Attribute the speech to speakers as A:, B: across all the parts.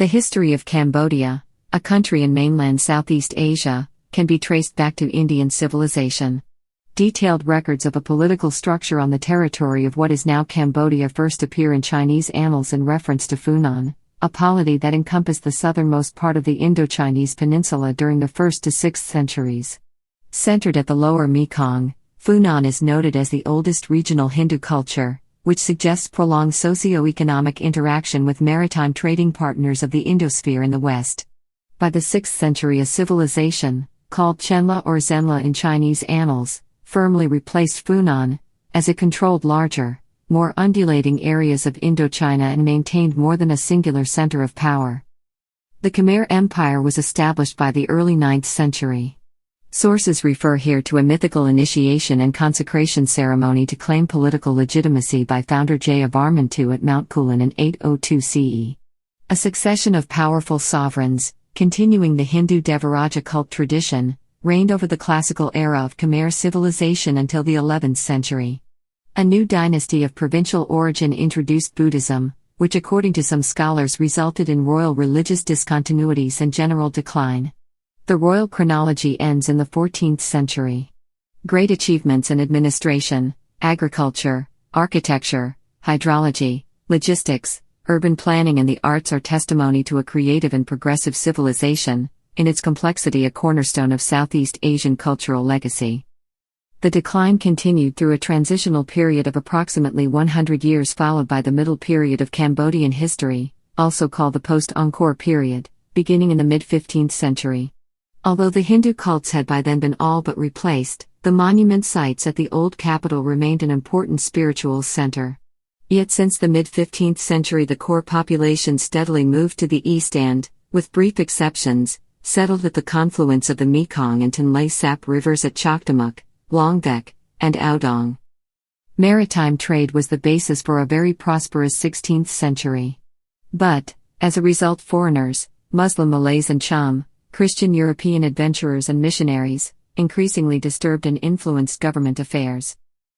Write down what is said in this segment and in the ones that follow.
A: The history of Cambodia, a country in mainland Southeast Asia, can be traced back to Indian civilization. Detailed records of a political structure on the territory of what is now Cambodia first appear in Chinese annals in reference to Funan, a polity that encompassed the southernmost part of the Indochinese peninsula during the 1st to 6th centuries. Centered at the lower Mekong, Funan is noted as the oldest regional Hindu culture, which suggests prolonged socio-economic interaction with maritime trading partners of the Indosphere in the west. By the 6th century, a civilization, called Chenla or Zhenla in Chinese annals, firmly replaced Funan, as it controlled larger, more undulating areas of Indochina and maintained more than a singular center of power. The Khmer Empire was established by the early 9th century. Sources refer here to a mythical initiation and consecration ceremony to claim political legitimacy by founder J of Armand II at Mount Kulen in 802 CE. A succession of powerful sovereigns, continuing the Hindu devaraja cult tradition, reigned over the classical era of Khmer civilization until the 11th century. A new dynasty of provincial origin introduced Buddhism, which according to some scholars resulted in royal religious discontinuities and general decline. The royal chronology ends in the 14th century. Great achievements in administration, agriculture, architecture, hydrology, logistics, urban planning and the arts are testimony to a creative and progressive civilization, in its complexity a cornerstone of Southeast Asian cultural legacy. The decline continued through a transitional period of approximately 100 years followed by the middle period of Cambodian history, also called the Post-Encore Period, beginning in the mid-15th century. Although the Hindu cults had by then been all but replaced, the monument sites at the old capital remained an important spiritual center. Yet since the mid-15th century the core population steadily moved to the east and, with brief exceptions, settled at the confluence of the Mekong and Chenla Sap rivers at Choktamuk, Longdek, and Aodong. Maritime trade was the basis for a very prosperous 16th century. But, as a result foreigners, Muslim Malays and Cham, Christian European adventurers and missionaries, increasingly disturbed and influenced government affairs.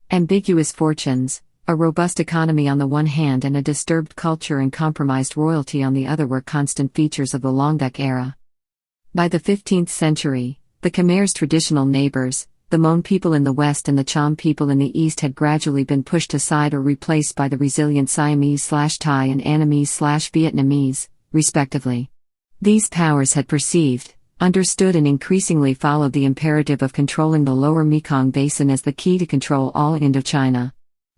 A: Ambiguous fortunes, a robust economy on the one hand and a disturbed culture and compromised royalty on the other were constant features of the Longdek era. By the 15th century, the Khmer's traditional neighbors, the Mon people in the west and the Cham people in the east had gradually been pushed aside or replaced by the resilient Siamese/Thai and Annamese/Vietnamese, respectively. These powers had perceived, understood and increasingly followed the imperative of controlling the lower Mekong basin as the key to control all Indochina.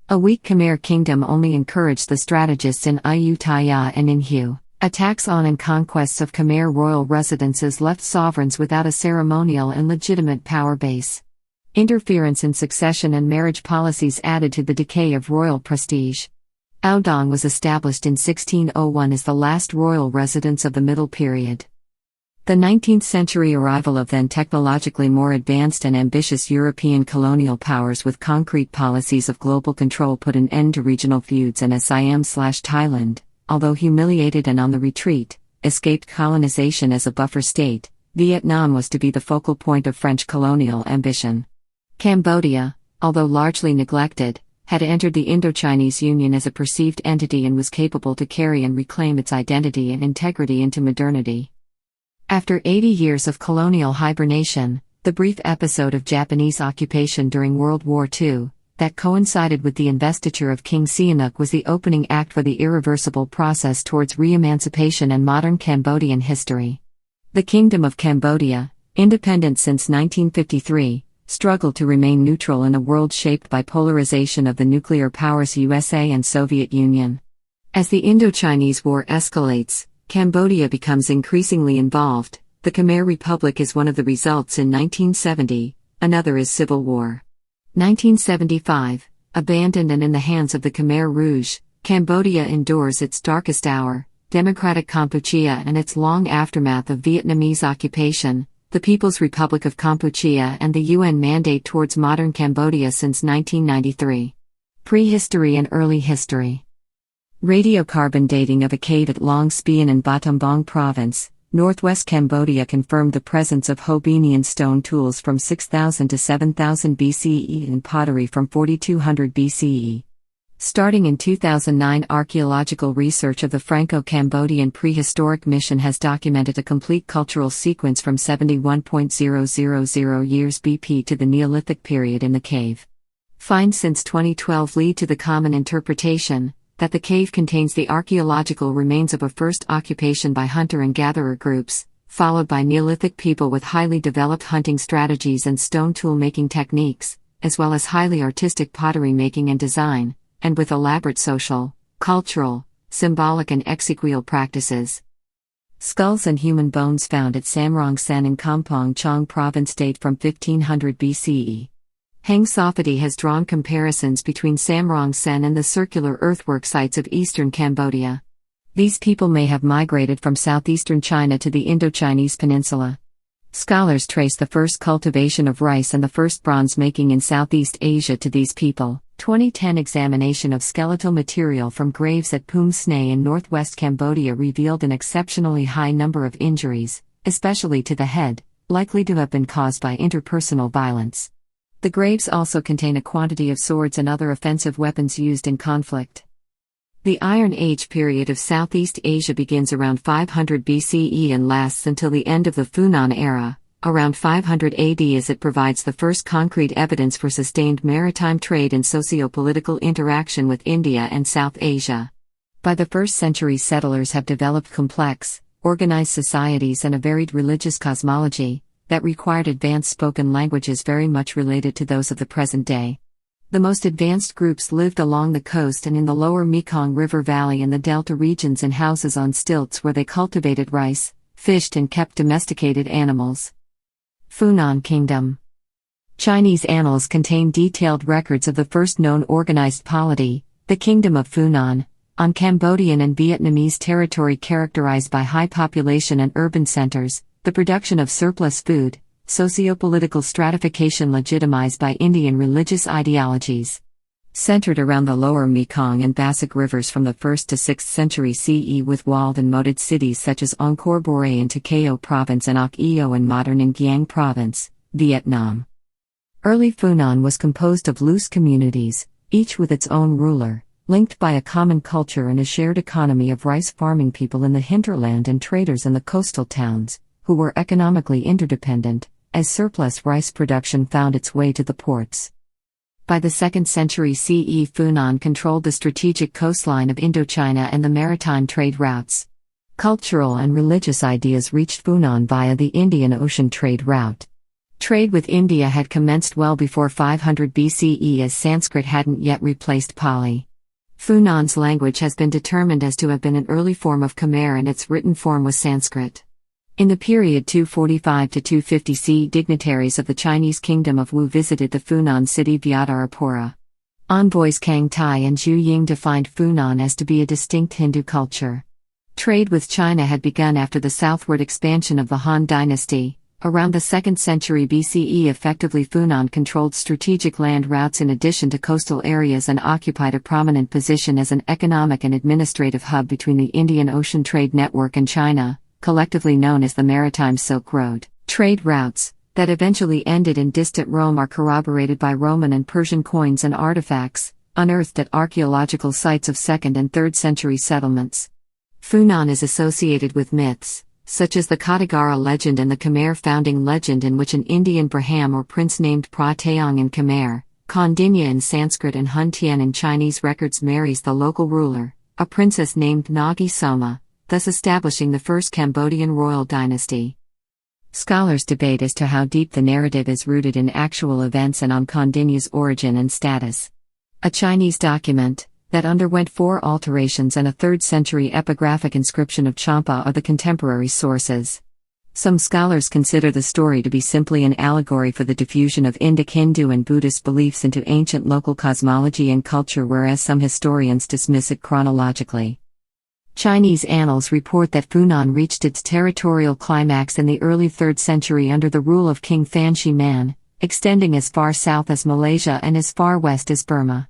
A: A weak Khmer kingdom only encouraged the strategists in Ayutthaya and in Hue. Attacks on and conquests of Khmer royal residences left sovereigns without a ceremonial and legitimate power base. Interference in succession and marriage policies added to the decay of royal prestige. Aodong was established in 1601 as the last royal residence of the Middle Period. The 19th century arrival of then technologically more advanced and ambitious European colonial powers with concrete policies of global control put an end to regional feuds and as Siam/Thailand, although humiliated and on the retreat, escaped colonization as a buffer state, Vietnam was to be the focal point of French colonial ambition. Cambodia, although largely neglected, had entered the Indochinese Union as a perceived entity and was capable to carry and reclaim its identity and integrity into modernity. After 80 years of colonial hibernation, the brief episode of Japanese occupation during World War II, that coincided with the investiture of King Sihanouk was the opening act for the irreversible process towards re-emancipation and modern Cambodian history. The Kingdom of Cambodia, independent since 1953, struggled to remain neutral in a world shaped by polarization of the nuclear powers USA and Soviet Union. As the Indochinese War escalates, Cambodia becomes increasingly involved. The Khmer Republic is one of the results in 1970, another is civil war. 1975, abandoned and in the hands of the Khmer Rouge, Cambodia endures its darkest hour, democratic Kampuchea and its long aftermath of Vietnamese occupation, the People's Republic of Kampuchea and the UN mandate towards modern Cambodia since 1993. Prehistory and early history. Radiocarbon dating of a cave at Long Spian in Battambang Province, northwest Cambodia confirmed the presence of Hobenian stone tools from 6000 to 7000 BCE and pottery from 4200 BCE. Starting in 2009, archaeological research of the Franco-Cambodian prehistoric mission has documented a complete cultural sequence from 71,000 years BP to the Neolithic period in the cave. Finds since 2012 lead to the common interpretation that the cave contains the archaeological remains of a first occupation by hunter and gatherer groups, followed by Neolithic people with highly developed hunting strategies and stone tool-making techniques, as well as highly artistic pottery making and design, and with elaborate social, cultural, symbolic and exequial practices. Skulls and human bones found at Samrong Sen in Kampong Chong province date from 1500 BCE. Heng Sophaty has drawn comparisons between Samrong Sen and the circular earthwork sites of eastern Cambodia. These people may have migrated from southeastern China to the Indochinese peninsula. Scholars trace the first cultivation of rice and the first bronze making in Southeast Asia to these people. 2010 examination of skeletal material from graves at Pum Snay in northwest Cambodia revealed an exceptionally high number of injuries, especially to the head, likely to have been caused by interpersonal violence. The graves also contain a quantity of swords and other offensive weapons used in conflict. The Iron Age period of Southeast Asia begins around 500 BCE and lasts until the end of the Funan era, around 500 AD, as it provides the first concrete evidence for sustained maritime trade and socio-political interaction with India and South Asia. By the 1st century, settlers have developed complex, organized societies and a varied religious cosmology that required advanced spoken languages very much related to those of the present day. The most advanced groups lived along the coast and in the lower Mekong River Valley and the delta regions in houses on stilts where they cultivated rice, fished and kept domesticated animals. Funan Kingdom. Chinese annals contain detailed records of the first known organized polity, the Kingdom of Funan, on Cambodian and Vietnamese territory characterized by high population and urban centers, the production of surplus food, socio-political stratification legitimized by Indian religious ideologies. Centered around the lower Mekong and Bassac rivers from the 1st to 6th century CE, with walled and moated cities such as Angkor Bore in Takeo province and Oc Eo in modern Nguyen province, Vietnam. Early Funan was composed of loose communities, each with its own ruler, linked by a common culture and a shared economy of rice farming people in the hinterland and traders in the coastal towns, who were economically interdependent, as surplus rice production found its way to the ports. By the 2nd century CE, Funan controlled the strategic coastline of Indochina and the maritime trade routes. Cultural and religious ideas reached Funan via the Indian Ocean trade route. Trade with India had commenced well before 500 BCE, as Sanskrit hadn't yet replaced Pali. Funan's language has been determined as to have been an early form of Khmer, and its written form was Sanskrit. In the period 245 to 250 CE, dignitaries of the Chinese Kingdom of Wu visited the Funan city Mahidarapura. Envoys Kang Tai and Zhu Ying defined Funan as to be a distinct Hindu culture. Trade with China had begun after the southward expansion of the Han Dynasty. Around the 2nd century BCE, effectively Funan controlled strategic land routes in addition to coastal areas and occupied a prominent position as an economic and administrative hub between the Indian Ocean trade network and China, collectively known as the Maritime Silk Road. Trade routes, that eventually ended in distant Rome, are corroborated by Roman and Persian coins and artifacts, unearthed at archaeological sites of 2nd and 3rd century settlements. Funan is associated with myths, such as the Katagara legend and the Khmer founding legend, in which an Indian Braham or prince named Pra Taong in Khmer, Kondinya in Sanskrit and Hun Tien in Chinese records marries the local ruler, a princess named Nagi Soma, thus establishing the first Cambodian royal dynasty. Scholars debate as to how deep the narrative is rooted in actual events and on Kondinya's origin and status. A Chinese document that underwent 4 alterations and a 3rd century epigraphic inscription of Champa are the contemporary sources. Some scholars consider the story to be simply an allegory for the diffusion of Indic Hindu and Buddhist beliefs into ancient local cosmology and culture, whereas some historians dismiss it chronologically. Chinese annals report that Funan reached its territorial climax in the early 3rd century under the rule of King Fan Shi Man, extending as far south as Malaysia and as far west as Burma.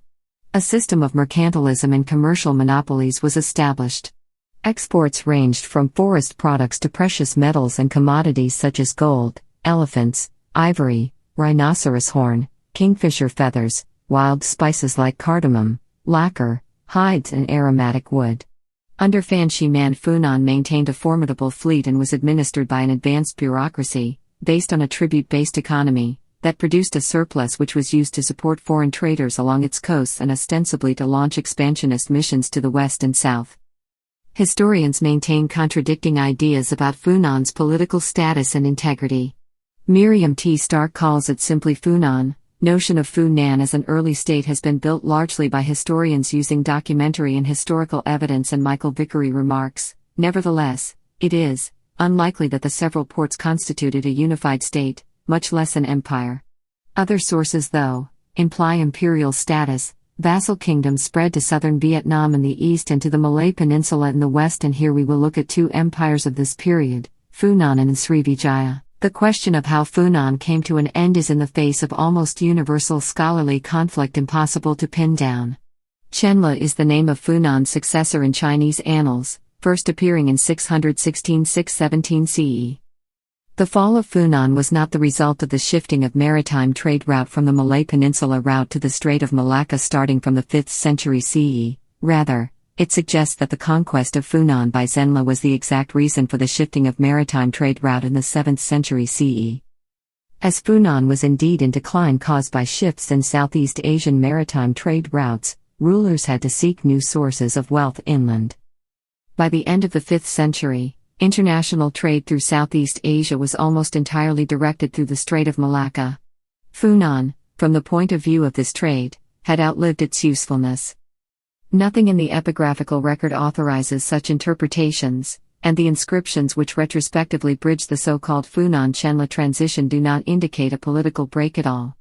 A: A system of mercantilism and commercial monopolies was established. Exports ranged from forest products to precious metals and commodities such as gold, elephants, ivory, rhinoceros horn, kingfisher feathers, wild spices like cardamom, lacquer, hides and aromatic wood. Under Fan Shiman, Funan maintained a formidable fleet and was administered by an advanced bureaucracy, based on a tribute-based economy, that produced a surplus which was used to support foreign traders along its coasts and ostensibly to launch expansionist missions to the west and south. Historians maintain contradicting ideas about Funan's political status and integrity. Miriam T. Stark calls it simply Funan. Notion of Funan as an early state has been built largely by historians using documentary and historical evidence, and Michael Vickery remarks, nevertheless, it is unlikely that the several ports constituted a unified state, much less an empire. Other sources, though, imply imperial status. Vassal kingdoms spread to southern Vietnam in the east and to the Malay Peninsula in the west, and here we will look at two empires of this period, Funan and Srivijaya. The question of how Funan came to an end is in the face of almost universal scholarly conflict impossible to pin down. Chenla is the name of Funan's successor in Chinese annals, first appearing in 616–617 CE. The fall of Funan was not the result of the shifting of maritime trade route from the Malay Peninsula route to the Strait of Malacca starting from the 5th century CE, rather, it suggests that the conquest of Funan by Zhenla was the exact reason for the shifting of maritime trade route in the 7th century CE. As Funan was indeed in decline caused by shifts in Southeast Asian maritime trade routes, rulers had to seek new sources of wealth inland. By the end of the 5th century, international trade through Southeast Asia was almost entirely directed through the Strait of Malacca. Funan, from the point of view of this trade, had outlived its usefulness. Nothing in the epigraphical record authorizes such interpretations, and the inscriptions which retrospectively bridge the so-called Funan-Chenla transition do not indicate a political break at all.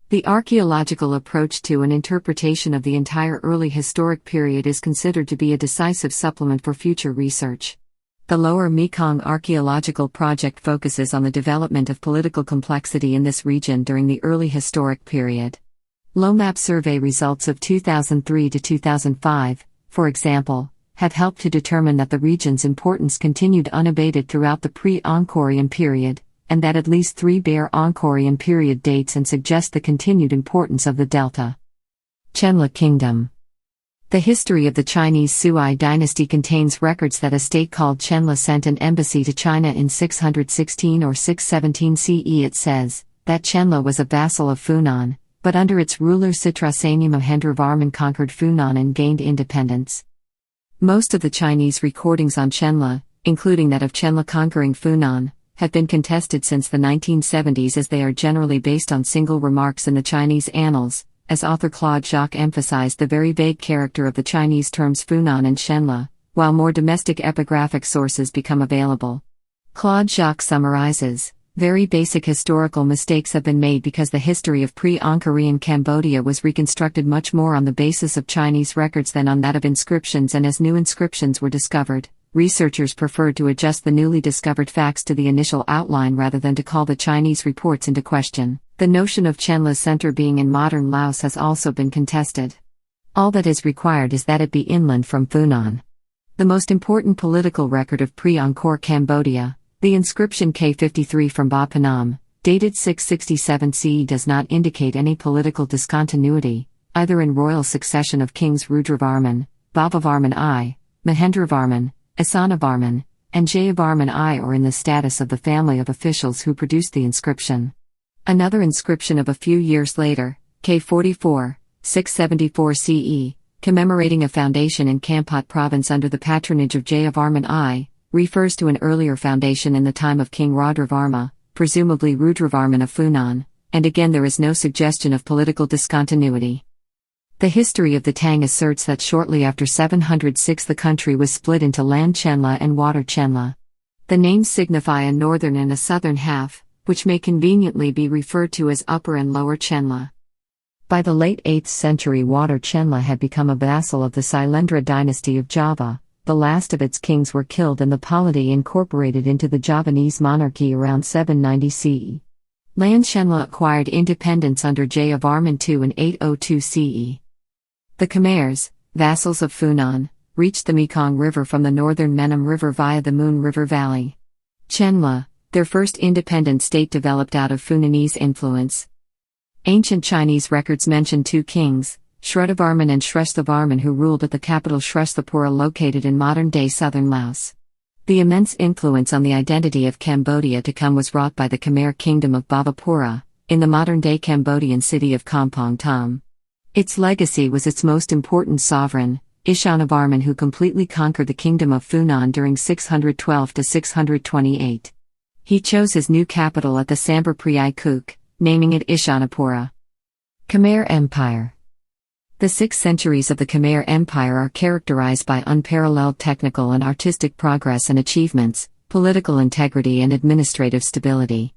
A: The archaeological approach to an interpretation of the entire early historic period is considered to be a decisive supplement for future research. The Lower Mekong Archaeological Project focuses on the development of political complexity in this region during the early historic period. LOMAP survey results of 2003 to 2005, for example, have helped to determine that the region's importance continued unabated throughout the pre-Angkorian period, and that at least 3 bear Angkorian period dates and suggest the continued importance of the delta. Chenla Kingdom. The history of the Chinese Sui dynasty contains records that a state called Chenla sent an embassy to China in 616 or 617 CE. It says that Chenla was a vassal of Funan, but under its ruler Sitraseni Mahidarapura conquered Funan and gained independence. Most of the Chinese recordings on Chenla, including that of Chenla conquering Funan, have been contested since the 1970s, as they are generally based on single remarks in the Chinese annals, as author Claude Jacques emphasized the very vague character of the Chinese terms Funan and Chenla, while more domestic epigraphic sources become available. Claude Jacques summarizes, very basic historical mistakes have been made because the history of pre-Angkorian Cambodia was reconstructed much more on the basis of Chinese records than on that of inscriptions, and as new inscriptions were discovered, researchers preferred to adjust the newly discovered facts to the initial outline rather than to call the Chinese reports into question. The notion of Chenla's center being in modern Laos has also been contested. All that is required is that it be inland from Funan. The most important political record of pre-Angkor Cambodia, the inscription K53 from Ba Phnom, dated 667 CE, does not indicate any political discontinuity, either in royal succession of kings Rudravarman, Bhabavarman I, Mahendravarman, Asanavarman, and J of Armand I, or in the status of the family of officials who produced the inscription. Another inscription of a few years later, K44, 674 CE, commemorating a foundation in Kampot province under the patronage of J of Armand I, refers to an earlier foundation in the time of King Rudravarma, presumably Rudravarman of Funan, and again there is no suggestion of political discontinuity. The history of the Tang asserts that shortly after 706 the country was split into land Chenla and water Chenla. The names signify a northern and a southern half, which may conveniently be referred to as Upper and Lower Chenla. By the late 8th century, water Chenla had become a vassal of the Cylindra dynasty of Java. The last of its kings were killed and the polity incorporated into the Javanese monarchy around 790 CE. Land Chenla acquired independence under J of Armand II in 802 CE. The Khmers, vassals of Funan, reached the Mekong River from the northern Menem River via the Moon River Valley. Chenla, their first independent state, developed out of Funanese influence. Ancient Chinese records mention 2 kings, Srivijaya and Srivijaya who ruled at the capital Srivijaya located in modern-day southern Laos. The immense influence on the identity of Cambodia to come was wrought by the Khmer Kingdom of Bhavapura, in the modern-day Cambodian city of Kampong Thom. Its legacy was its most important sovereign, Jayavarman, who completely conquered the kingdom of Funan during 612 to 628. He chose his new capital at the Sambar Priyai Kuk, naming it Ishanapura. Khmer Empire. The 6 centuries of the Khmer Empire are characterized by unparalleled technical and artistic progress and achievements, political integrity and administrative stability.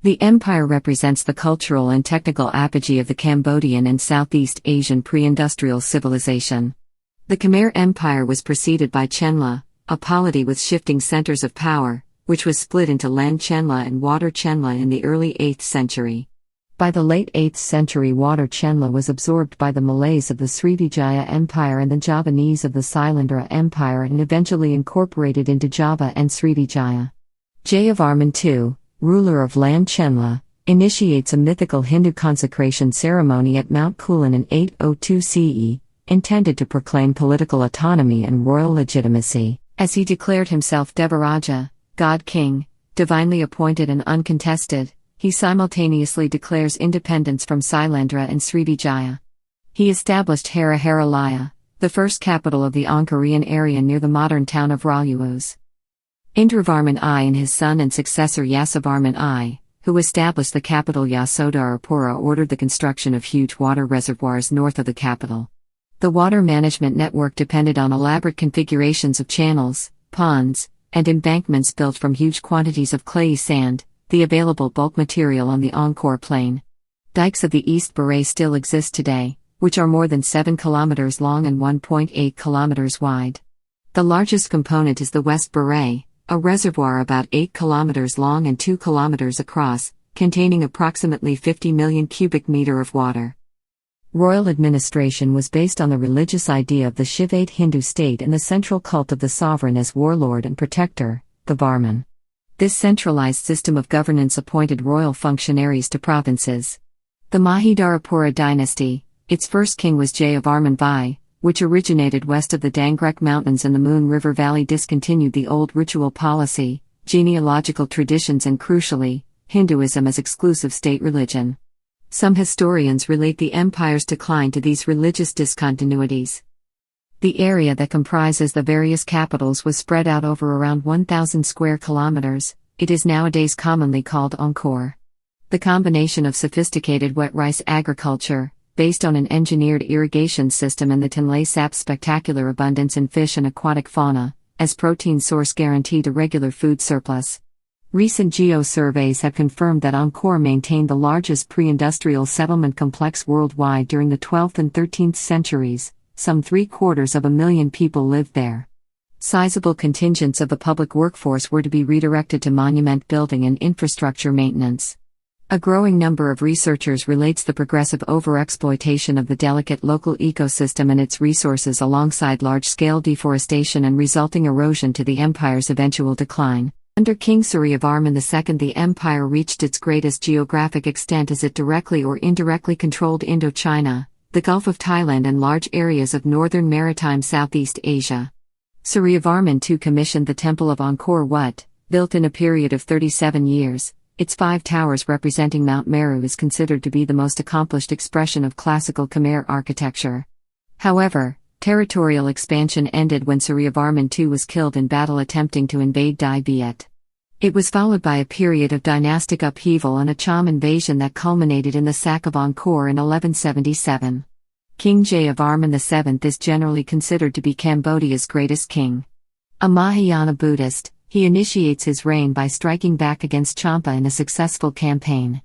A: The empire represents the cultural and technical apogee of the Cambodian and Southeast Asian pre-industrial civilization. The Khmer Empire was preceded by Chenla, a polity with shifting centers of power, which was split into land Chenla and water Chenla in the early 8th century. By the late 8th century, water Chenla was absorbed by the Malays of the Srivijaya Empire and the Javanese of the Sailendra Empire and eventually incorporated into Java and Srivijaya. Jayavarman II, ruler of land Chenla, initiates a mythical Hindu consecration ceremony at Mount Kulen in 802 CE, intended to proclaim political autonomy and royal legitimacy, as he declared himself devaraja, god-king, divinely appointed and uncontested. He simultaneously declares independence from Sailendra and Srivijaya. He established Haraharalaya, the first capital of the Angkorian area near the modern town of Raluos. Indrivarman I and his son and successor Yasovarman I, who established the capital Yasodarapura, ordered the construction of huge water reservoirs north of the capital. The water management network depended on elaborate configurations of channels, ponds, and embankments built from huge quantities of clayey sand, the available bulk material on the Encore Plain. Dikes of the East Baray still exist today, which are more than 7 kilometers long and 1.8 kilometers wide. The largest component is the West Baray, a reservoir about 8 kilometers long and 2 kilometers across, containing approximately 50 million cubic meter of water. Royal administration was based on the religious idea of the Shivate Hindu state and the central cult of the sovereign as warlord and protector, the Varman. This centralized system of governance appointed royal functionaries to provinces. The Mahidarapura Dynasty, its first king was J of Armand Vii, which originated west of the Dangrek Mountains and the Moon River Valley, discontinued the old ritual policy, genealogical traditions and crucially, Hinduism as exclusive state religion. Some historians relate the empire's decline to these religious discontinuities. The area that comprises the various capitals was spread out over around 1,000 square kilometers. It is nowadays commonly called Angkor. The combination of sophisticated wet rice agriculture, based on an engineered irrigation system, and the Chenla sap's spectacular abundance in fish and aquatic fauna, as protein source, guaranteed a regular food surplus. Recent geo-surveys have confirmed that Angkor maintained the largest pre-industrial settlement complex worldwide during the 12th and 13th centuries. Some 750,000 people lived there. Sizable contingents of the public workforce were to be redirected to monument building and infrastructure maintenance. A growing number of researchers relates the progressive overexploitation of the delicate local ecosystem and its resources alongside large-scale deforestation and resulting erosion to the empire's eventual decline. Under King Jayavarman II, the empire reached its greatest geographic extent as it directly or indirectly controlled Indochina, the Gulf of Thailand and large areas of northern maritime Southeast Asia. Jayavarman II commissioned the Temple of Angkor Wat, built in a period of 37 years. Its 5 towers representing Mount Meru is considered to be the most accomplished expression of classical Khmer architecture. However, territorial expansion ended when Jayavarman II was killed in battle attempting to invade Dai Viet. It was followed by a period of dynastic upheaval and a Cham invasion that culminated in the sack of Angkor in 1177. King Jayavarman VII is generally considered to be Cambodia's greatest king. A Mahayana Buddhist, he initiates his reign by striking back against Champa in a successful campaign.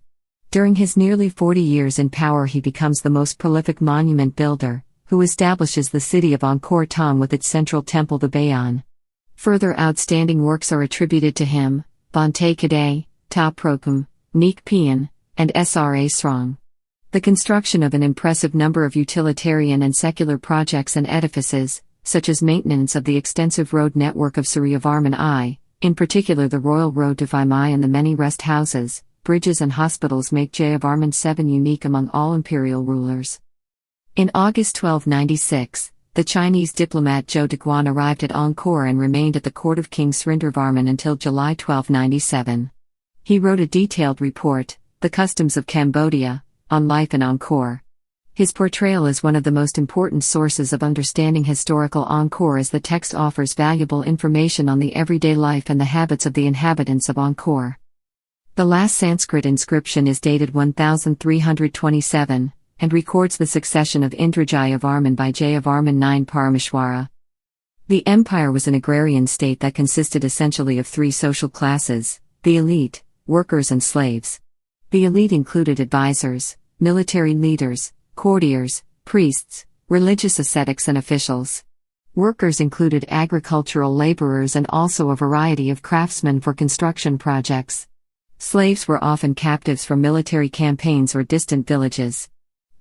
A: During his nearly 40 years in power, he becomes the most prolific monument builder, who establishes the city of Angkor Thom with its central temple, the Bayon. Further outstanding works are attributed to him: Bante Kadai, Ta Prokum, Neek Pian, and Sra Srong. The construction of an impressive number of utilitarian and secular projects and edifices, such as maintenance of the extensive road network of Jayavarman I, in particular the Royal Road to Vaimai and the many rest houses, bridges and hospitals, make Jayavarman VII unique among all imperial rulers. In August 1296, the Chinese diplomat Zhou Deguan arrived at Angkor and remained at the court of King Srindravarman until July 1297. He wrote a detailed report, The Customs of Cambodia, on life in Angkor. His portrayal is one of the most important sources of understanding historical Angkor, as the text offers valuable information on the everyday life and the habits of the inhabitants of Angkor. The last Sanskrit inscription is dated 1327, and records the succession of Indra Jayavarman by J of Armand II Parameshwara. The empire was an agrarian state that consisted essentially of three social classes: the elite, workers and slaves. The elite included advisors, military leaders, courtiers, priests, religious ascetics and officials. Workers included agricultural laborers and also a variety of craftsmen for construction projects. Slaves were often captives from military campaigns or distant villages.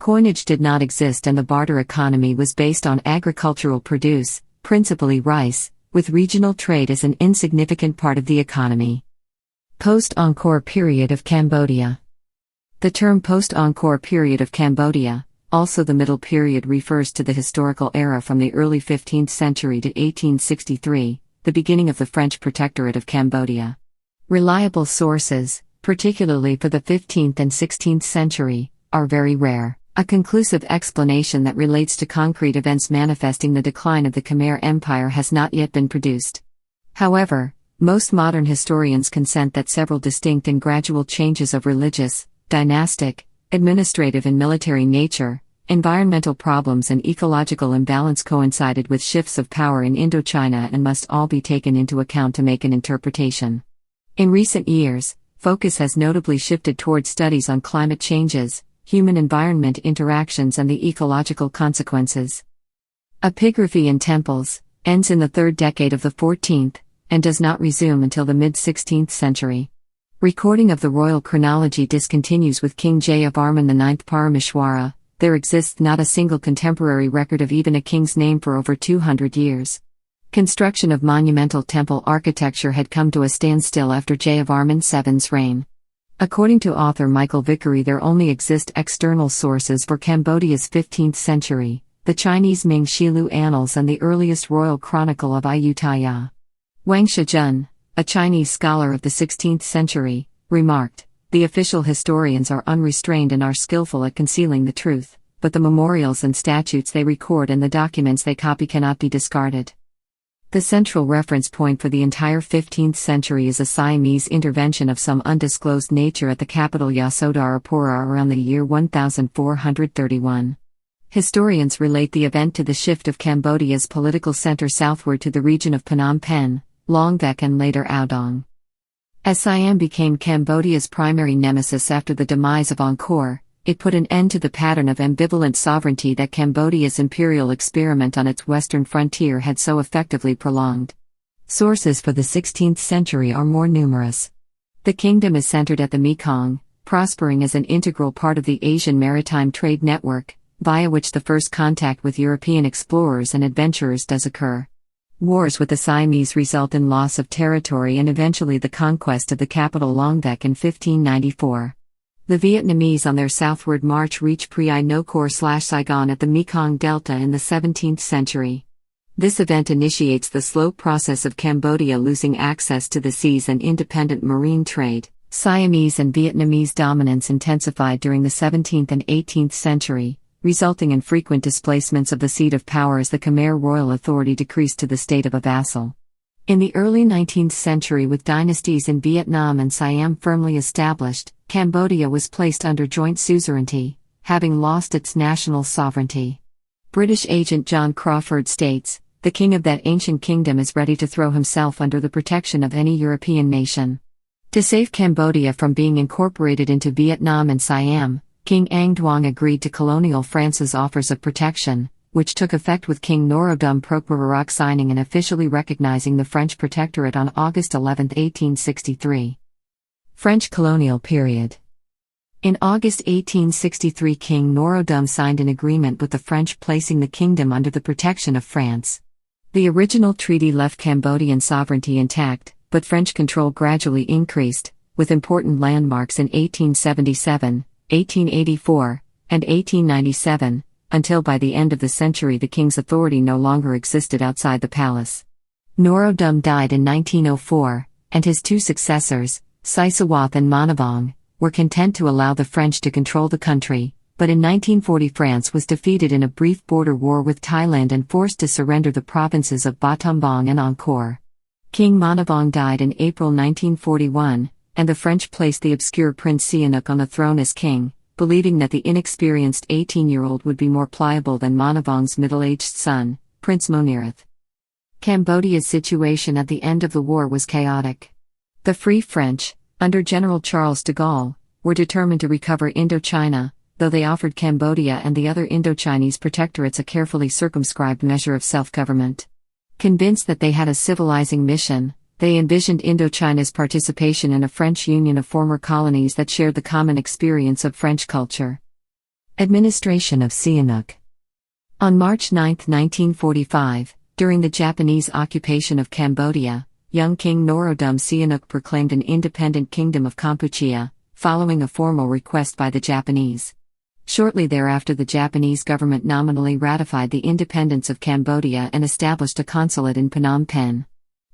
A: Coinage did not exist and the barter economy was based on agricultural produce, principally rice, with regional trade as an insignificant part of the economy. Post-Encore Period of Cambodia. The term Post-Encore Period of Cambodia, also the Middle Period, refers to the historical era from the early 15th century to 1863, the beginning of the French Protectorate of Cambodia. Reliable sources, particularly for the 15th and 16th century, are very rare. A conclusive explanation that relates to concrete events manifesting the decline of the Khmer Empire has not yet been produced. However, most modern historians consent that several distinct and gradual changes of religious, dynastic, administrative and military nature, environmental problems and ecological imbalance coincided with shifts of power in Indochina and must all be taken into account to make an interpretation. In recent years, focus has notably shifted towards studies on climate changes, human-environment interactions and the ecological consequences. Epigraphy in temples ends in the third decade of the 14th, and does not resume until the mid-16th century. Recording of the royal chronology discontinues with King J of Armand IX Parameshwara. There exists not a single contemporary record of even a king's name for over 200 years. Construction of monumental temple architecture had come to a standstill after J of Armand VII's reign. According to author Michael Vickery, there only exist external sources for Cambodia's 15th century, the Chinese Ming Shilu Annals and the earliest royal chronicle of Ayutthaya. Wang Shijun, a Chinese scholar of the 16th century, remarked, "The official historians are unrestrained and are skillful at concealing the truth, but the memorials and statutes they record and the documents they copy cannot be discarded." The central reference point for the entire 15th century is a Siamese intervention of some undisclosed nature at the capital Yasodarapura around the year 1431. Historians relate the event to the shift of Cambodia's political center southward to the region of Phnom Penh, Long Vec and later Aodong. As Siam became Cambodia's primary nemesis after the demise of Angkor, it put an end to the pattern of ambivalent sovereignty that Cambodia's imperial experiment on its western frontier had so effectively prolonged. Sources for the 16th century are more numerous. The kingdom is centered at the Mekong, prospering as an integral part of the Asian maritime trade network, via which the first contact with European explorers and adventurers does occur. Wars with the Siamese result in loss of territory and eventually the conquest of the capital Long Vec in 1594. The Vietnamese on their southward march reach Prei Nokor/Saigon at the Mekong Delta in the 17th century. This event initiates the slow process of Cambodia losing access to the seas and independent marine trade. Siamese and Vietnamese dominance intensified during the 17th and 18th century, resulting in frequent displacements of the seat of power as the Khmer royal authority decreased to the state of a vassal. In the early 19th century, with dynasties in Vietnam and Siam firmly established, Cambodia was placed under joint suzerainty, having lost its national sovereignty. British agent John Crawford states, "The king of that ancient kingdom is ready to throw himself under the protection of any European nation." To save Cambodia from being incorporated into Vietnam and Siam, King Ang Duong agreed to colonial France's offers of protection, which took effect with King Norodom Prokmubarak signing and officially recognizing the French Protectorate on August 11, 1863. French colonial period. In August 1863, King Norodom signed an agreement with the French placing the kingdom under the protection of France. The original treaty left Cambodian sovereignty intact, but French control gradually increased, with important landmarks in 1877, 1884, and 1897, until by the end of the century the king's authority no longer existed outside the palace. Norodom died in 1904, and his two successors, Sisowath and Manabong, were content to allow the French to control the country, but in 1940 France was defeated in a brief border war with Thailand and forced to surrender the provinces of Battambang and Angkor. King Manabong died in April 1941, and the French placed the obscure Prince Sihanouk on the throne as king, believing that the inexperienced 18-year-old would be more pliable than Manabong's middle-aged son, Prince Monirath. Cambodia's situation at the end of the war was chaotic. The Free French, under General Charles de Gaulle, were determined to recover Indochina, though they offered Cambodia and the other Indochinese protectorates a carefully circumscribed measure of self-government. Convinced that they had a civilizing mission, they envisioned Indochina's participation in a French union of former colonies that shared the common experience of French culture. Administration of Sihanouk. On March 9, 1945, during the Japanese occupation of Cambodia, young King Norodom Sihanouk proclaimed an independent kingdom of Kampuchea, following a formal request by the Japanese. Shortly thereafter, the Japanese government nominally ratified the independence of Cambodia and established a consulate in Phnom Penh.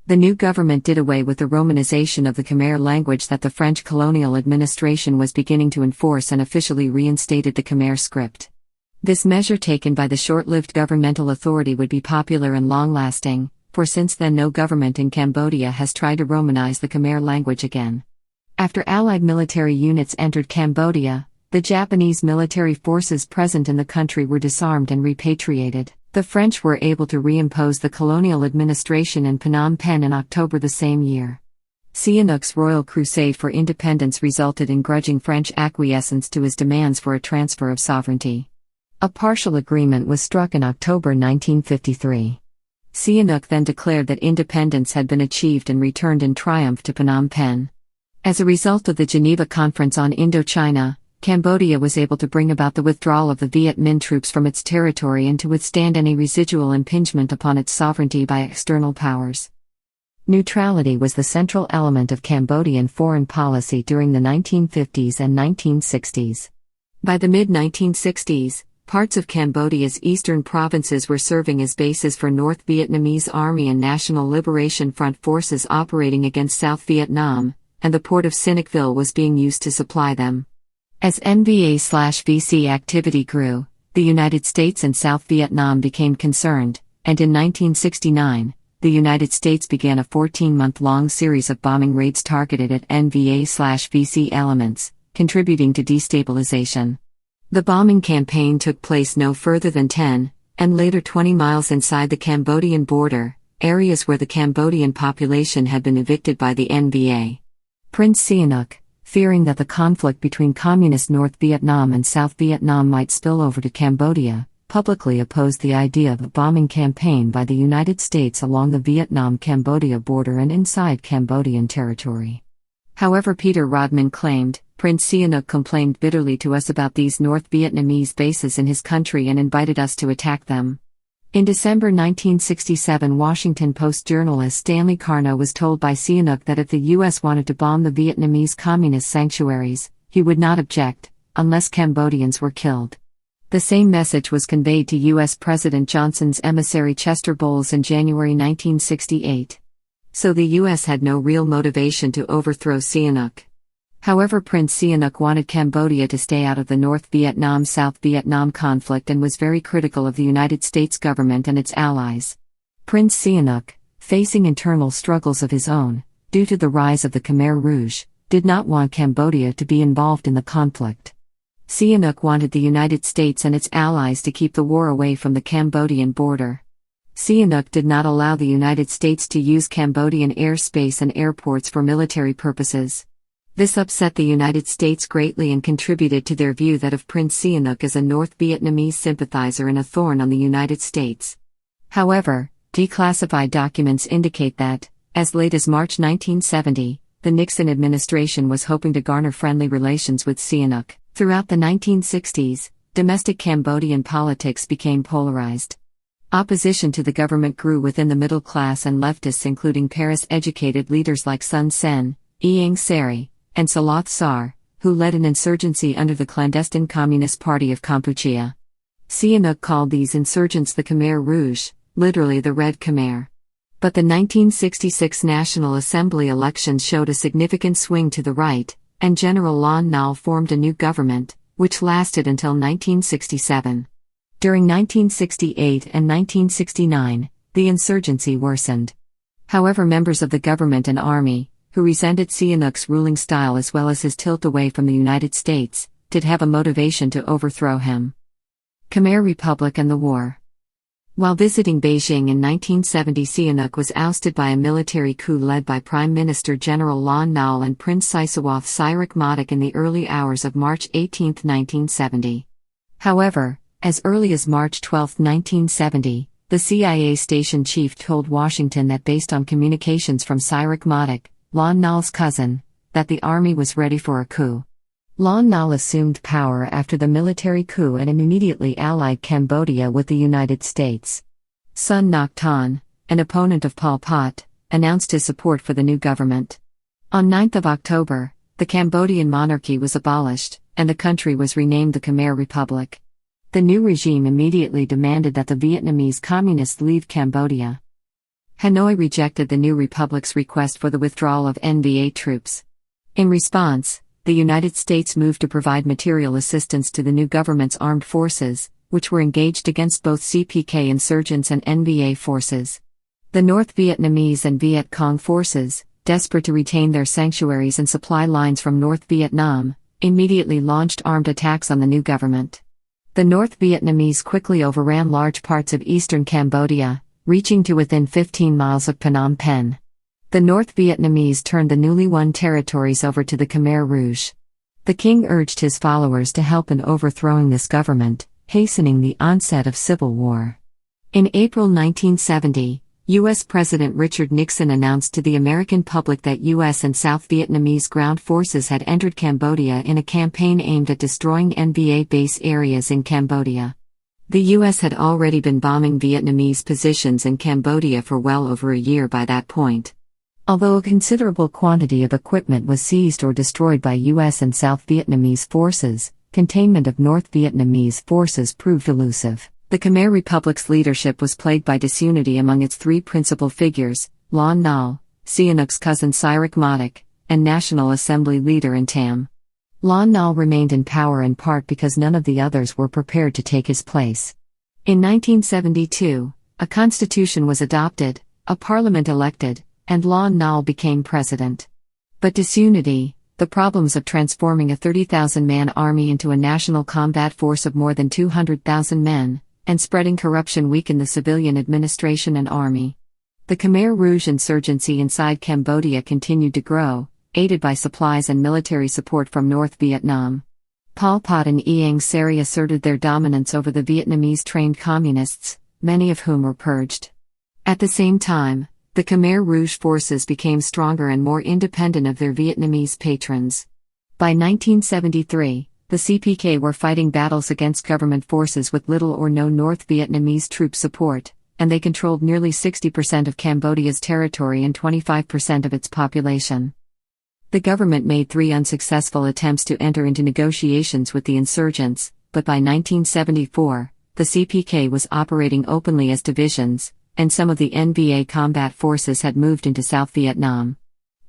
A: The new government did away with the romanization of the Khmer language that the French colonial administration was beginning to enforce and officially reinstated the Khmer script. This measure taken by the short-lived governmental authority would be popular and long-lasting, for since then no government in Cambodia has tried to romanize the Khmer language again. After Allied military units entered Cambodia, the Japanese military forces present in the country were disarmed and repatriated. The French were able to reimpose the colonial administration in Phnom Penh in October the same year. Sihanouk's royal crusade for independence resulted in grudging French acquiescence to his demands for a transfer of sovereignty. A partial agreement was struck in October 1953. Sihanouk then declared that independence had been achieved and returned in triumph to Phnom Penh. As a result of the Geneva Conference on Indochina, Cambodia was able to bring about the withdrawal of the Viet Minh troops from its territory and to withstand any residual impingement upon its sovereignty by external powers. Neutrality was the central element of Cambodian foreign policy during the 1950s and 1960s. By the mid-1960s, parts of Cambodia's eastern provinces were serving as bases for North Vietnamese Army and National Liberation Front forces operating against South Vietnam, and the port of Sihanoukville was being used to supply them. As NVA/VC activity grew, the United States and South Vietnam became concerned, and in 1969, the United States began a 14-month-long series of bombing raids targeted at NVA/VC elements, contributing to destabilization. The bombing campaign took place no further than 10, and later 20 miles inside the Cambodian border, areas where the Cambodian population had been evicted by the NVA. Prince Sihanouk, fearing that the conflict between Communist North Vietnam and South Vietnam might spill over to Cambodia, publicly opposed the idea of a bombing campaign by the United States along the Vietnam-Cambodia border and inside Cambodian territory. However, Peter Rodman claimed, Prince Sihanouk complained bitterly to us about these North Vietnamese bases in his country and invited us to attack them. In December 1967, Washington Post journalist Stanley Carno was told by Sihanouk that if the U.S. wanted to bomb the Vietnamese communist sanctuaries, he would not object, unless Cambodians were killed. The same message was conveyed to U.S. President Johnson's emissary Chester Bowles in January 1968. So the U.S. had no real motivation to overthrow Sihanouk. However, Prince Sihanouk wanted Cambodia to stay out of the North Vietnam-South Vietnam conflict and was very critical of the United States government and its allies. Prince Sihanouk, facing internal struggles of his own, due to the rise of the Khmer Rouge, did not want Cambodia to be involved in the conflict. Sihanouk wanted the United States and its allies to keep the war away from the Cambodian border. Sihanouk did not allow the United States to use Cambodian airspace and airports for military purposes. This upset the United States greatly and contributed to their view that of Prince Sihanouk as a North Vietnamese sympathizer and a thorn on the United States. However, declassified documents indicate that, as late as March 1970, the Nixon administration was hoping to garner friendly relations with Sihanouk. Throughout the 1960s, domestic Cambodian politics became polarized. Opposition to the government grew within the middle class and leftists, including Paris-educated leaders like Sun Sen, Ieng Sary, and Saloth Sar, who led an insurgency under the clandestine Communist Party of Kampuchea. Sihanouk called these insurgents the Khmer Rouge, literally the Red Khmer. But the 1966 National Assembly elections showed a significant swing to the right, and General Lon Nol formed a new government, which lasted until 1967. During 1968 and 1969, the insurgency worsened. However, members of the government and army, who resented Sihanouk's ruling style as well as his tilt away from the United States, did have a motivation to overthrow him. Khmer Republic and the war. While visiting Beijing in 1970, Sihanouk was ousted by a military coup led by Prime Minister General Lon Nol and Prince Sisowath Sirikmatic in the early hours of March 18, 1970. However, as early as March 12, 1970, the CIA station chief told Washington that based on communications from Sirikmatic, Lon Nol's cousin, that the army was ready for a coup. Lon Nol assumed power after the military coup and immediately allied Cambodia with the United States. Sun Ngoc Ton, an opponent of Pol Pot, announced his support for the new government. On 9 October, the Cambodian monarchy was abolished, and the country was renamed the Khmer Republic. The new regime immediately demanded that the Vietnamese communists leave Cambodia. Hanoi rejected the new republic's request for the withdrawal of NVA troops. In response, the United States moved to provide material assistance to the new government's armed forces, which were engaged against both CPK insurgents and NVA forces. The North Vietnamese and Viet Cong forces, desperate to retain their sanctuaries and supply lines from North Vietnam, immediately launched armed attacks on the new government. The North Vietnamese quickly overran large parts of eastern Cambodia, reaching to within 15 miles of Phnom Penh. The North Vietnamese turned the newly won territories over to the Khmer Rouge. The king urged his followers to help in overthrowing this government, hastening the onset of civil war. In April 1970, U.S. President Richard Nixon announced to the American public that U.S. and South Vietnamese ground forces had entered Cambodia in a campaign aimed at destroying NVA base areas in Cambodia. The U.S. had already been bombing Vietnamese positions in Cambodia for well over a year by that point. Although a considerable quantity of equipment was seized or destroyed by U.S. and South Vietnamese forces, containment of North Vietnamese forces proved elusive. The Khmer Republic's leadership was plagued by disunity among its three principal figures, Lon Nol, Sihanouk's cousin Sirikmatic, and National Assembly leader Tam. Lon Nol remained in power in part because none of the others were prepared to take his place. In 1972, a constitution was adopted, a parliament elected, and Lon Nol became president. But disunity, the problems of transforming a 30,000-man army into a national combat force of more than 200,000 men, and spreading corruption weakened the civilian administration and army. The Khmer Rouge insurgency inside Cambodia continued to grow, aided by supplies and military support from North Vietnam. Pol Pot and Ieng Sary asserted their dominance over the Vietnamese-trained communists, many of whom were purged. At the same time, the Khmer Rouge forces became stronger and more independent of their Vietnamese patrons. By 1973, the CPK were fighting battles against government forces with little or no North Vietnamese troop support, and they controlled nearly 60% of Cambodia's territory and 25% of its population. The government made 3 unsuccessful attempts to enter into negotiations with the insurgents, but by 1974, the CPK was operating openly as divisions, and some of the NVA combat forces had moved into South Vietnam.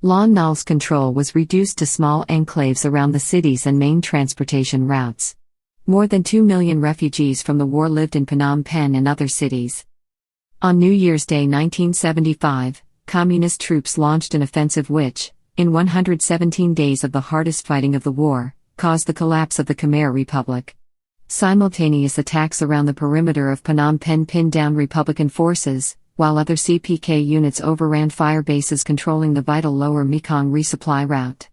A: Lon Nol's control was reduced to small enclaves around the cities and main transportation routes. More than 2 million refugees from the war lived in Phnom Penh and other cities. On New Year's Day 1975, Communist troops launched an offensive which, in 117 days of the hardest fighting of the war, caused the collapse of the Khmer Republic. Simultaneous attacks around the perimeter of Phnom Penh pinned down Republican forces, while other CPK units overran fire bases controlling the vital lower Mekong resupply route.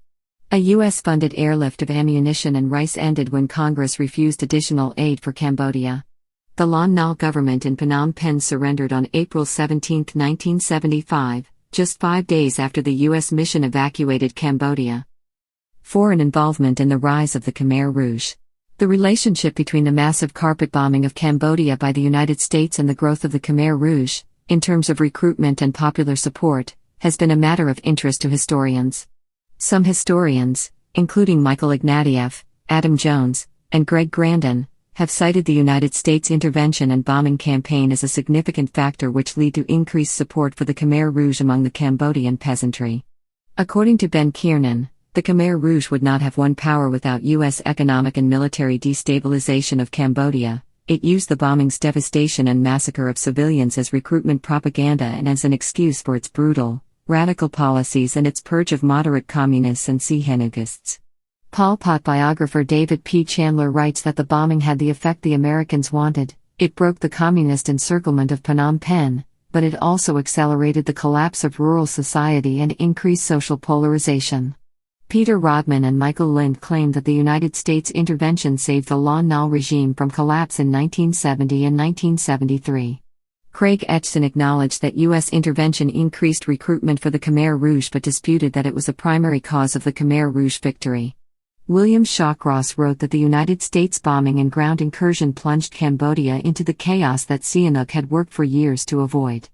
A: A U.S.-funded airlift of ammunition and rice ended when Congress refused additional aid for Cambodia. The Lon Nol government in Phnom Penh surrendered on April 17, 1975, just 5 days after the U.S. mission evacuated Cambodia. Foreign involvement in the rise of the Khmer Rouge. The relationship between the massive carpet bombing of Cambodia by the United States and the growth of the Khmer Rouge, in terms of recruitment and popular support, has been a matter of interest to historians. Some historians, including Michael Ignatieff, Adam Jones, and Greg Grandin, have cited the United States intervention and bombing campaign as a significant factor which lead to increased support for the Khmer Rouge among the Cambodian peasantry. According to Ben Kiernan, the Khmer Rouge would not have won power without U.S. economic and military destabilization of Cambodia. It used the bombing's devastation and massacre of civilians as recruitment propaganda and as an excuse for its brutal, radical policies and its purge of moderate communists and Sihanogists. Pol Pot biographer David P. Chandler writes that the bombing had the effect the Americans wanted. It broke the communist encirclement of Phnom Penh, but it also accelerated the collapse of rural society and increased social polarization. Peter Rodman and Michael Lind claim that the United States intervention saved the Lon Nol regime from collapse in 1970 and 1973. Craig Etchson acknowledged that U.S. intervention increased recruitment for the Khmer Rouge but disputed that it was a primary cause of the Khmer Rouge victory. William Shawcross wrote that the United States bombing and ground incursion plunged Cambodia into the chaos that Sihanouk had worked for years to avoid.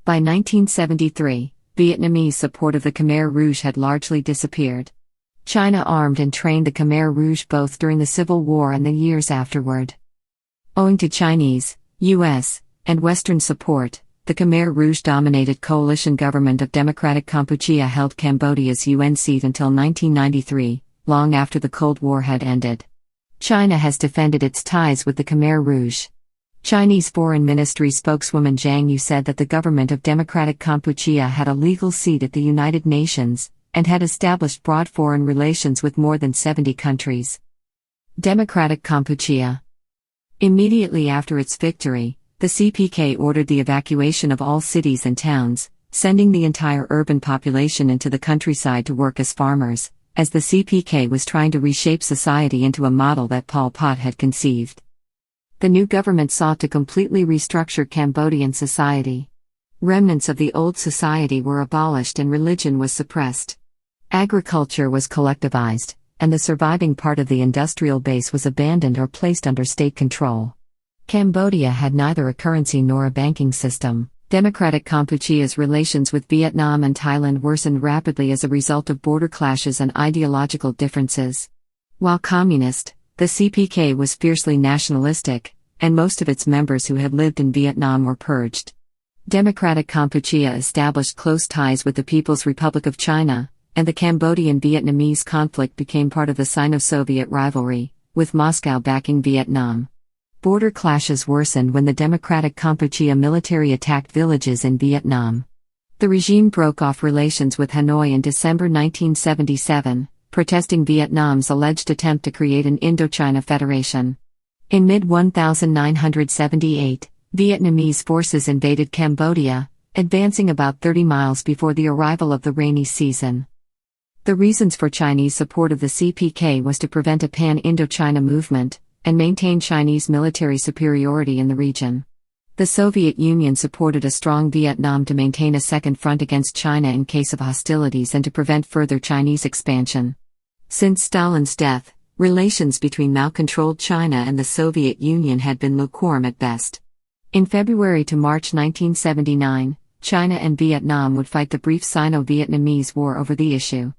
A: By 1973, Vietnamese support of the Khmer Rouge had largely disappeared. China armed and trained the Khmer Rouge both during the Civil War and the years afterward. Owing to Chinese, U.S., and Western support, the Khmer Rouge-dominated coalition government of Democratic Kampuchea held Cambodia's UN seat until 1993. Long after the Cold War had ended. China has defended its ties with the Khmer Rouge. Chinese Foreign Ministry spokeswoman Zhang Yu said that the government of Democratic Kampuchea had a legal seat at the United Nations, and had established broad foreign relations with more than 70 countries. Democratic Kampuchea. Immediately after its victory, the CPK ordered the evacuation of all cities and towns, sending the entire urban population into the countryside to work as farmers, as the CPK was trying to reshape society into a model that Pol Pot had conceived. The new government sought to completely restructure Cambodian society. Remnants of the old society were abolished and religion was suppressed. Agriculture was collectivized, and the surviving part of the industrial base was abandoned or placed under state control. Cambodia had neither a currency nor a banking system. Democratic Kampuchea's relations with Vietnam and Thailand worsened rapidly as a result of border clashes and ideological differences. While communist, the CPK was fiercely nationalistic, and most of its members who had lived in Vietnam were purged. Democratic Kampuchea established close ties with the People's Republic of China, and the Cambodian-Vietnamese conflict became part of the Sino-Soviet rivalry, with Moscow backing Vietnam. Border clashes worsened when the Democratic Kampuchea military attacked villages in Vietnam. The regime broke off relations with Hanoi in December 1977, protesting Vietnam's alleged attempt to create an Indochina federation. In mid-1978, Vietnamese forces invaded Cambodia, advancing about 30 miles before the arrival of the rainy season. The reasons for Chinese support of the CPK was to prevent a pan-Indochina movement, and maintain Chinese military superiority in the region. The Soviet Union supported a strong Vietnam to maintain a second front against China in case of hostilities and to prevent further Chinese expansion. Since Stalin's death, relations between Mao-controlled China and the Soviet Union had been lukewarm at best. In February to March 1979, China and Vietnam would fight the brief Sino-Vietnamese War over the issue.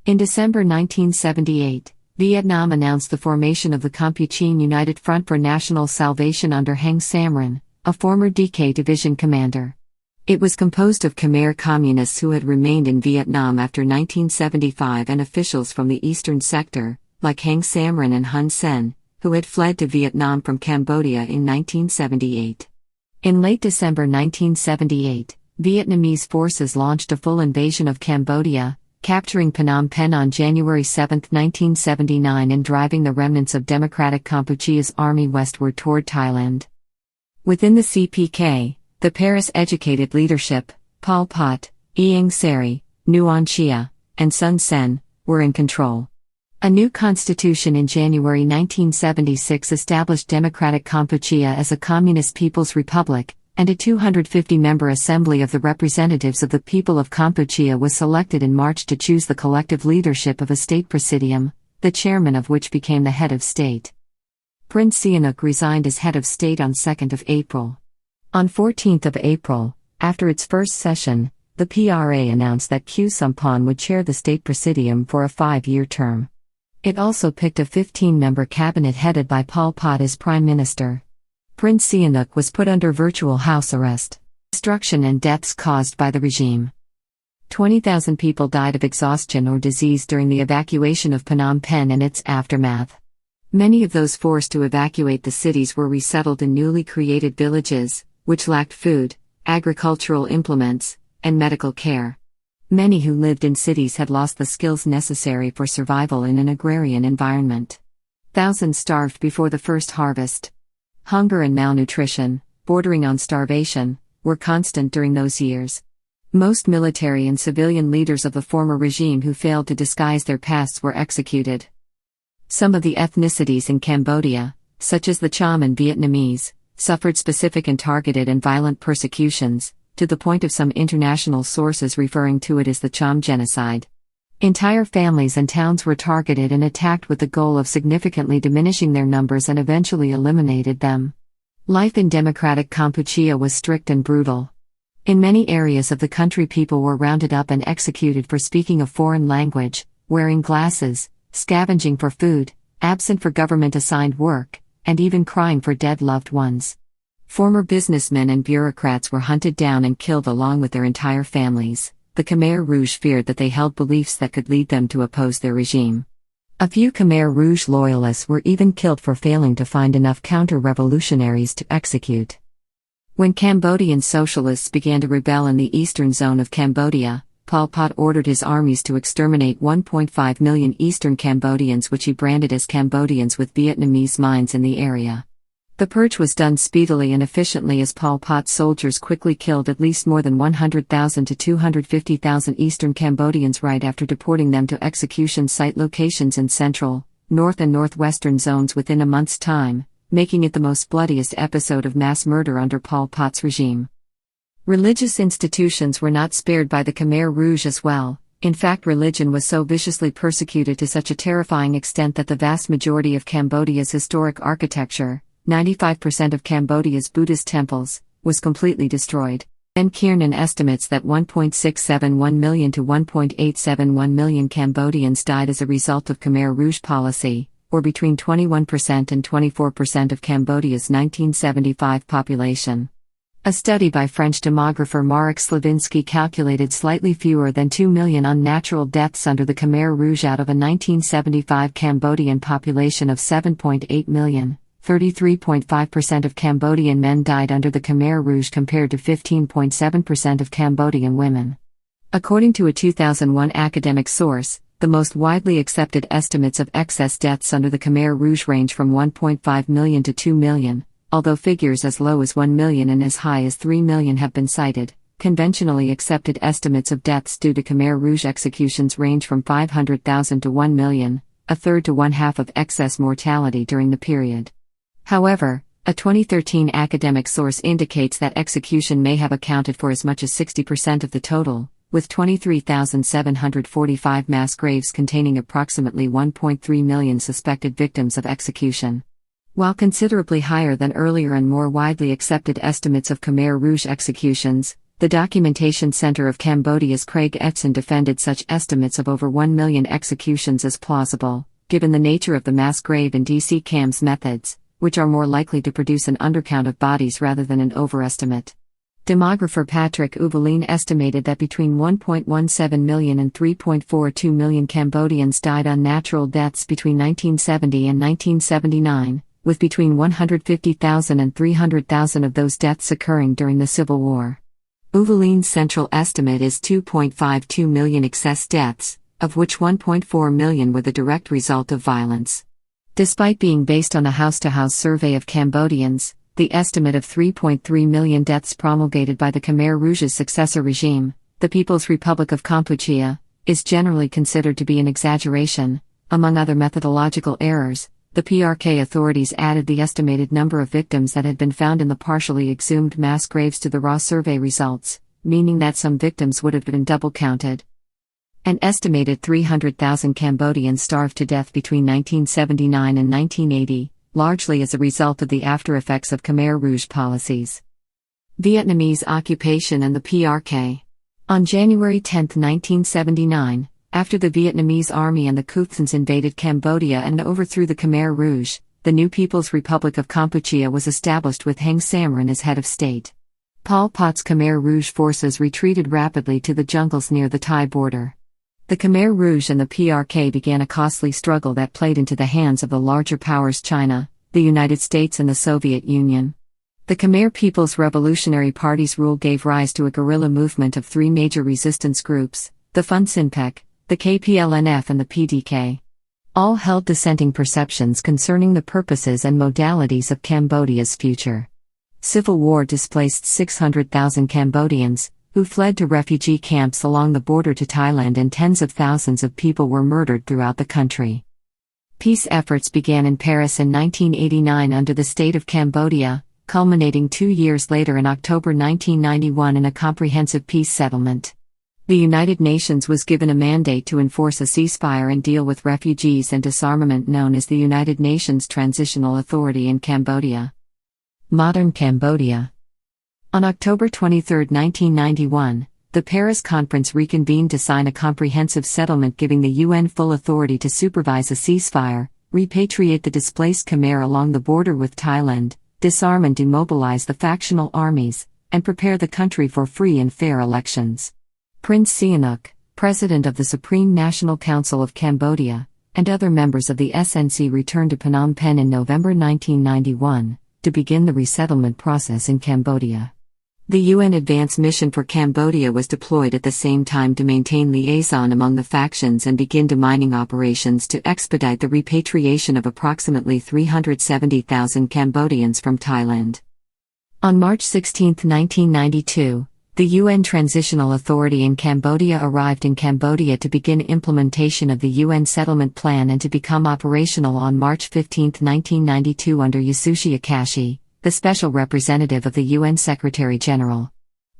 A: In December 1978, Vietnam announced the formation of the Kampuchean United Front for National Salvation under Heng Samrin, a former DK division commander. It was composed of Khmer communists who had remained in Vietnam after 1975 and officials from the eastern sector, like Heng Samrin and Hun Sen, who had fled to Vietnam from Cambodia in 1978. In late December 1978, Vietnamese forces launched a full invasion of Cambodia, capturing Phnom Penh on January 7, 1979 and driving the remnants of Democratic Kampuchea's army westward toward Thailand. Within the CPK, the Paris-educated leadership, Pol Pot, Ieng Sary, Nuon Chea, and Sun Sen, were in control. A new constitution in January 1976 established Democratic Kampuchea as a communist people's republic, and a 250-member Assembly of the Representatives of the People of Kampuchea was selected in March to choose the collective leadership of a state presidium, the chairman of which became the head of state. Prince Sihanouk resigned as head of state on 2 April. On 14 April, after its first session, the PRA announced that Khieu Samphan would chair the state presidium for a 5-year term. It also picked a 15-member cabinet headed by Pol Pot as prime minister. Prince Sihanouk was put under virtual house arrest. Destruction and deaths caused by the regime. 20,000 people died of exhaustion or disease during the evacuation of Phnom Penh and its aftermath. Many of those forced to evacuate the cities were resettled in newly created villages, which lacked food, agricultural implements, and medical care. Many who lived in cities had lost the skills necessary for survival in an agrarian environment. Thousands starved before the first harvest. Hunger and malnutrition, bordering on starvation, were constant during those years. Most military and civilian leaders of the former regime who failed to disguise their pasts were executed. Some of the ethnicities in Cambodia, such as the Cham and Vietnamese, suffered specific and targeted and violent persecutions, to the point of some international sources referring to it as the Cham genocide. Entire families and towns were targeted and attacked with the goal of significantly diminishing their numbers and eventually eliminated them. Life in democratic Kampuchea was strict and brutal. In many areas of the country, people were rounded up and executed for speaking a foreign language, wearing glasses, scavenging for food, absent for government-assigned work, and even crying for dead loved ones. Former businessmen and bureaucrats were hunted down and killed along with their entire families. The Khmer Rouge feared that they held beliefs that could lead them to oppose their regime. A few Khmer Rouge loyalists were even killed for failing to find enough counter-revolutionaries to execute. When Cambodian socialists began to rebel in the eastern zone of Cambodia, Pol Pot ordered his armies to exterminate 1.5 million eastern Cambodians, which he branded as Cambodians with Vietnamese minds in the area. The purge was done speedily and efficiently as Pol Pot's soldiers quickly killed at least more than 100,000 to 250,000 eastern Cambodians right after deporting them to execution site locations in central, north and northwestern zones within a month's time, making it the most bloodiest episode of mass murder under Pol Pot's regime. Religious institutions were not spared by the Khmer Rouge as well. In fact, religion was so viciously persecuted to such a terrifying extent that the vast majority of Cambodia's historic architecture, 95% of Cambodia's Buddhist temples, was completely destroyed. Ben Kiernan estimates that 1.671 million to 1.871 million Cambodians died as a result of Khmer Rouge policy, or between 21% and 24% of Cambodia's 1975 population. A study by French demographer Marek Slavinsky calculated slightly fewer than 2 million unnatural deaths under the Khmer Rouge out of a 1975 Cambodian population of 7.8 million. 33.5% of Cambodian men died under the Khmer Rouge compared to 15.7% of Cambodian women. According to a 2001 academic source, the most widely accepted estimates of excess deaths under the Khmer Rouge range from 1.5 million to 2 million, although figures as low as 1 million and as high as 3 million have been cited. Conventionally accepted estimates of deaths due to Khmer Rouge executions range from 500,000 to 1 million, a third to one-half of excess mortality during the period. However, a 2013 academic source indicates that execution may have accounted for as much as 60% of the total, with 23,745 mass graves containing approximately 1.3 million suspected victims of execution. While considerably higher than earlier and more widely accepted estimates of Khmer Rouge executions, the Documentation Center of Cambodia's Craig Etzen defended such estimates of over 1 million executions as plausible, given the nature of the mass grave and DC CAM's methods, which are more likely to produce an undercount of bodies rather than an overestimate. Demographer Patrick Uvaline estimated that between 1.17 million and 3.42 million Cambodians died unnatural deaths between 1970 and 1979, with between 150,000 and 300,000 of those deaths occurring during the Civil War. Uvaline's central estimate is 2.52 million excess deaths, of which 1.4 million were the direct result of violence. Despite being based on a house-to-house survey of Cambodians, the estimate of 3.3 million deaths promulgated by the Khmer Rouge's successor regime, the People's Republic of Kampuchea, is generally considered to be an exaggeration. Among other methodological errors, the PRK authorities added the estimated number of victims that had been found in the partially exhumed mass graves to the raw survey results, meaning that some victims would have been double counted. An estimated 300,000 Cambodians starved to death between 1979 and 1980, largely as a result of the aftereffects of Khmer Rouge policies. Vietnamese occupation and the PRK. On January 10, 1979, After the Vietnamese army and the Khuthans invaded Cambodia and overthrew the Khmer Rouge, the new People's Republic of Kampuchea was established with Heng Samrin as head of state. Pol Pot's Khmer Rouge forces retreated rapidly to the jungles near the Thai border. The Khmer Rouge and the PRK began a costly struggle that played into the hands of the larger powers China, the United States and the Soviet Union. The Khmer People's Revolutionary Party's rule gave rise to a guerrilla movement of three major resistance groups, the Fun Sinpec, the KPLNF and the PDK. All held dissenting perceptions concerning the purposes and modalities of Cambodia's future. Civil war displaced 600,000 Cambodians, who fled to refugee camps along the border to Thailand, and tens of thousands of people were murdered throughout the country. Peace efforts began in Paris in 1989 under the State of Cambodia, culminating 2 years later in October 1991 in a comprehensive peace settlement. The United Nations was given a mandate to enforce a ceasefire and deal with refugees and disarmament, known as the United Nations Transitional Authority in Cambodia. Modern Cambodia. On October 23, 1991, the Paris Conference reconvened to sign a comprehensive settlement giving the UN full authority to supervise a ceasefire, repatriate the displaced Khmer along the border with Thailand, disarm and demobilize the factional armies, and prepare the country for free and fair elections. Prince Sihanouk, president of the Supreme National Council of Cambodia, and other members of the SNC returned to Phnom Penh in November 1991 to begin the resettlement process in Cambodia. The UN Advance Mission for Cambodia was deployed at the same time to maintain liaison among the factions and begin demining operations to expedite the repatriation of approximately 370,000 Cambodians from Thailand. On March 16, 1992, the UN Transitional Authority in Cambodia arrived in Cambodia to begin implementation of the UN settlement plan and to become operational on March 15, 1992 under Yasushi Akashi, the special representative of the UN Secretary-General.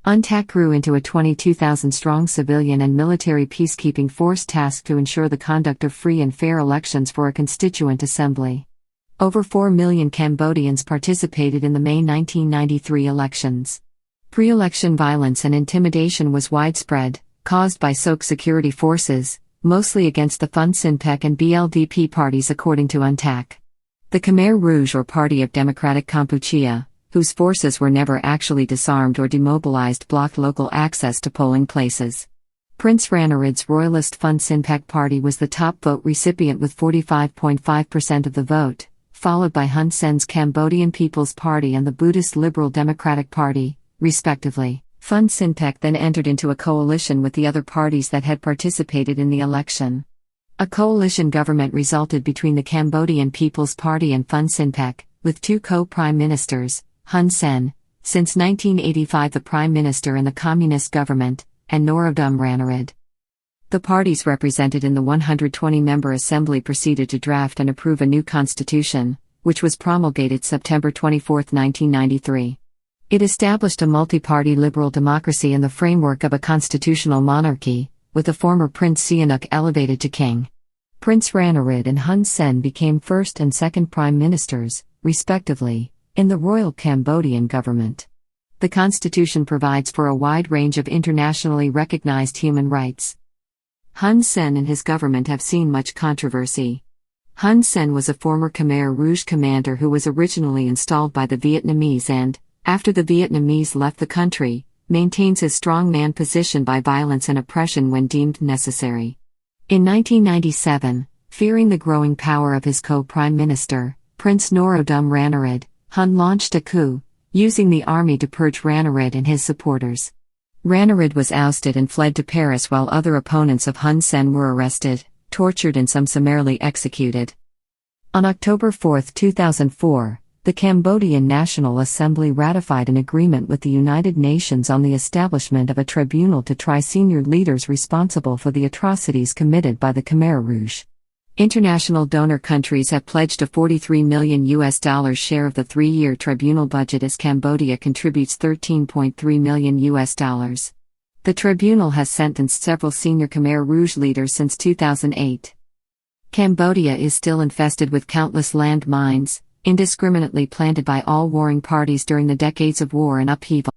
A: UNTAC grew into a 22,000-strong civilian and military peacekeeping force tasked to ensure the conduct of free and fair elections for a constituent assembly. Over 4 million Cambodians participated in the May 1993 elections. Pre-election violence and intimidation was widespread, caused by SOC security forces, mostly against the Fun Sinpec and BLDP parties according to UNTAC. The Khmer Rouge, or Party of Democratic Kampuchea, whose forces were never actually disarmed or demobilized, blocked local access to polling places. Prince Ranarid's Royalist Fun Sinpec party was the top vote recipient with 45.5% of the vote, followed by Hun Sen's Cambodian People's Party and the Buddhist Liberal Democratic Party, respectively. Fun Sinpec then entered into a coalition with the other parties that had participated in the election. A coalition government resulted between the Cambodian People's Party and Fun Sinpec, with two co-prime ministers, Hun Sen, since 1985 the prime minister in the communist government, and Norodom Ranarid. The parties represented in the 120-member assembly proceeded to draft and approve a new constitution, which was promulgated September 24, 1993. It established a multi-party liberal democracy in the framework of a constitutional monarchy, with the former Prince Sihanouk elevated to king. Prince Ranarid and Hun Sen became first and second prime ministers, respectively, in the Royal Cambodian government. The constitution provides for a wide range of internationally recognized human rights. Hun Sen and his government have seen much controversy. Hun Sen was a former Khmer Rouge commander who was originally installed by the Vietnamese and, after the Vietnamese left the country, maintains his strongman position by violence and oppression when deemed necessary. In 1997, fearing the growing power of his co-prime minister, Prince Norodom Ranarid, Hun launched a coup, using the army to purge Ranarid and his supporters. Ranarid was ousted and fled to Paris while other opponents of Hun Sen were arrested, tortured and some summarily executed. On October 4, 2004, the Cambodian National Assembly ratified an agreement with the United Nations on the establishment of a tribunal to try senior leaders responsible for the atrocities committed by the Khmer Rouge. International donor countries have pledged a $43 million share of the 3-year tribunal budget as Cambodia contributes $13.3 million. The tribunal has sentenced several senior Khmer Rouge leaders since 2008. Cambodia is still infested with countless land mines, indiscriminately planted by all warring parties during the decades of war and upheaval.